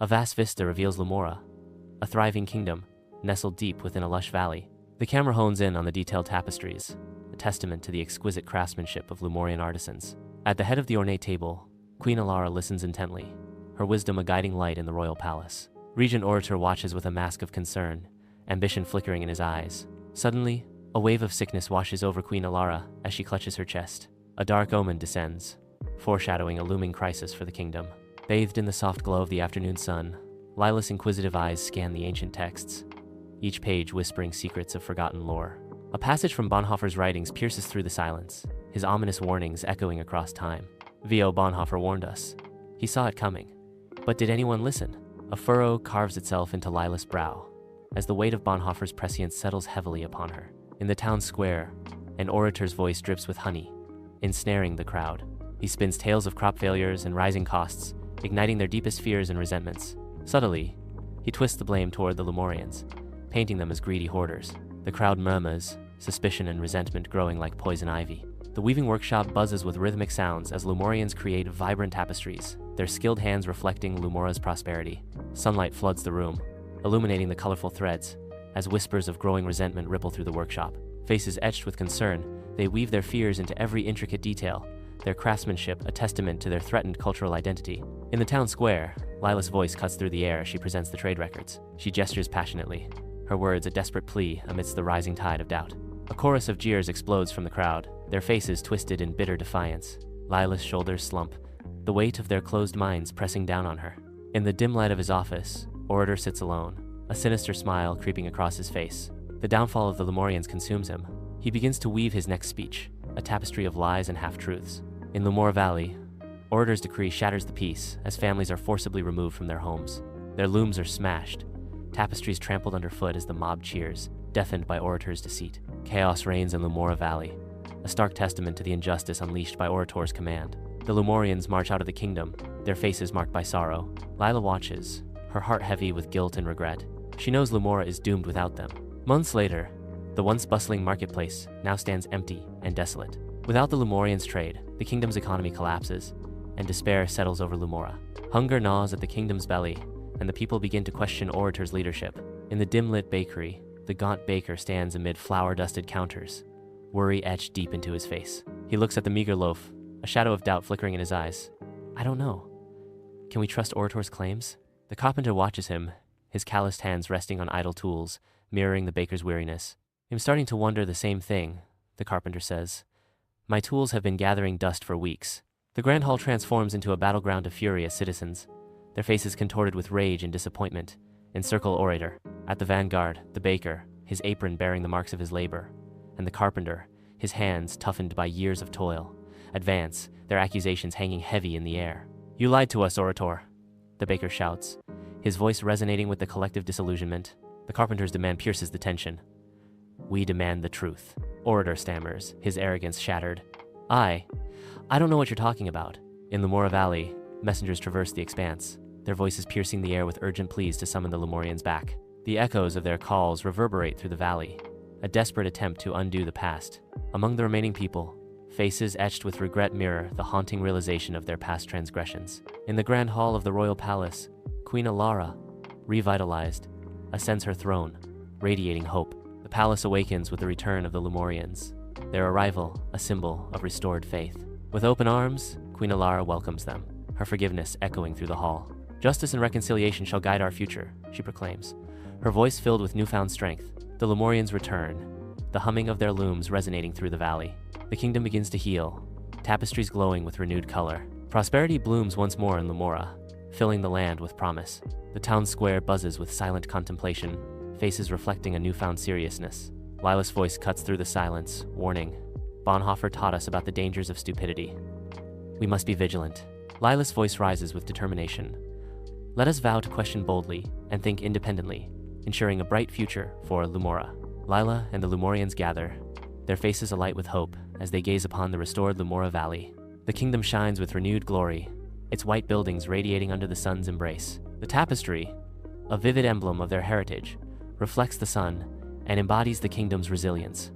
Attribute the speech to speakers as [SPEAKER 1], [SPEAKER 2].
[SPEAKER 1] A vast vista reveals Lumora, a thriving kingdom nestled deep within a lush valley. The camera hones in on the detailed tapestries, a testament to the exquisite craftsmanship of Lumorian artisans. At the head of the ornate table, Queen Lila listens intently, her wisdom a guiding light in the royal palace. Regent Orator watches with a mask of concern, ambition flickering in his eyes. Suddenly, a wave of sickness washes over Queen Lila as she clutches her chest. A dark omen descends, foreshadowing a looming crisis for the kingdom. Bathed in the soft glow of the afternoon sun, Lila's inquisitive eyes scan the ancient texts, each page whispering secrets of forgotten lore. A passage from Bonhoeffer's writings pierces through the silence, his ominous warnings echoing across time. V.O. Bonhoeffer warned us. He saw it coming. But did anyone listen? A furrow carves itself into Lila's brow, as the weight of Bonhoeffer's prescience settles heavily upon her. In the town square, an orator's voice drips with honey, ensnaring the crowd. He spins tales of crop failures and rising costs, igniting their deepest fears and resentments. Subtly, he twists the blame toward the Lumorians, painting them as greedy hoarders. The crowd murmurs, suspicion and resentment growing like poison ivy. The weaving workshop buzzes with rhythmic sounds as Lumorians create vibrant tapestries, their skilled hands reflecting Lumora's prosperity. Sunlight floods the room, illuminating the colorful threads, as whispers of growing resentment ripple through the workshop. Faces etched with concern, they weave their fears into every intricate detail, their craftsmanship a testament to their threatened cultural identity. In the town square, Lila's voice cuts through the air as she presents the trade records. She gestures passionately, her words a desperate plea amidst the rising tide of doubt. A chorus of jeers explodes from the crowd, their faces twisted in bitter defiance. Lila's shoulders slump, the weight of their closed minds pressing down on her. In the dim light of his office, Orator sits alone, a sinister smile creeping across his face. The downfall of the Lumorians consumes him. He begins to weave his next speech, a tapestry of lies and half-truths. In Lumora Valley, Orator's decree shatters the peace as families are forcibly removed from their homes. Their looms are smashed, tapestries trampled underfoot as the mob cheers, deafened by Orator's deceit. Chaos reigns in Lumora Valley, a stark testament to the injustice unleashed by Orator's command. The Lumorians march out of the kingdom, their faces marked by sorrow. Lila watches, her heart heavy with guilt and regret. She knows Lumora is doomed without them. Months later, the once bustling marketplace now stands empty and desolate. Without the Lumorians' trade, the kingdom's economy collapses, and despair settles over Lumora. Hunger gnaws at the kingdom's belly, and the people begin to question Orator's leadership. In the dim-lit bakery, the gaunt baker stands amid flour-dusted counters, worry etched deep into his face. He looks at the meager loaf, a shadow of doubt flickering in his eyes. I don't know. Can we trust Orator's claims? The carpenter watches him, his calloused hands resting on idle tools, mirroring the baker's weariness. I'm starting to wonder the same thing, the carpenter says. My tools have been gathering dust for weeks. The grand hall transforms into a battleground of furious citizens, their faces contorted with rage and disappointment, encircle Orator. At the vanguard, the baker, his apron bearing the marks of his labor, and the carpenter, his hands toughened by years of toil, advance, their accusations hanging heavy in the air. You lied to us, Orator, the baker shouts, his voice resonating with the collective disillusionment. The carpenter's demand pierces the tension. We demand the truth, Orator stammers, his arrogance shattered. I don't know what you're talking about. In Lumora Valley, messengers traverse the expanse, their voices piercing the air with urgent pleas to summon the Lumorians back. The echoes of their calls reverberate through the valley, a desperate attempt to undo the past. Among the remaining people, faces etched with regret mirror the haunting realization of their past transgressions. In the grand hall of the royal palace, Queen Lila, revitalized, ascends her throne, radiating hope. The palace awakens with the return of the Lumorians, their arrival a symbol of restored faith. With open arms, Queen Lila welcomes them, her forgiveness echoing through the hall. Justice and reconciliation shall guide our future, she proclaims, her voice filled with newfound strength. The Lumorians return, the humming of their looms resonating through the valley. The kingdom begins to heal, tapestries glowing with renewed color. Prosperity blooms once more in Lumora, filling the land with promise. The town square buzzes with silent contemplation, faces reflecting a newfound seriousness. Lila's voice cuts through the silence, warning. Bonhoeffer taught us about the dangers of stupidity. We must be vigilant. Lila's voice rises with determination. Let us vow to question boldly and think independently, ensuring a bright future for Lumora. Lila and the Lumorians gather, their faces alight with hope as they gaze upon the restored Lumora Valley. The kingdom shines with renewed glory, its white buildings radiating under the sun's embrace. The tapestry, a vivid emblem of their heritage, reflects the sun and embodies the kingdom's resilience.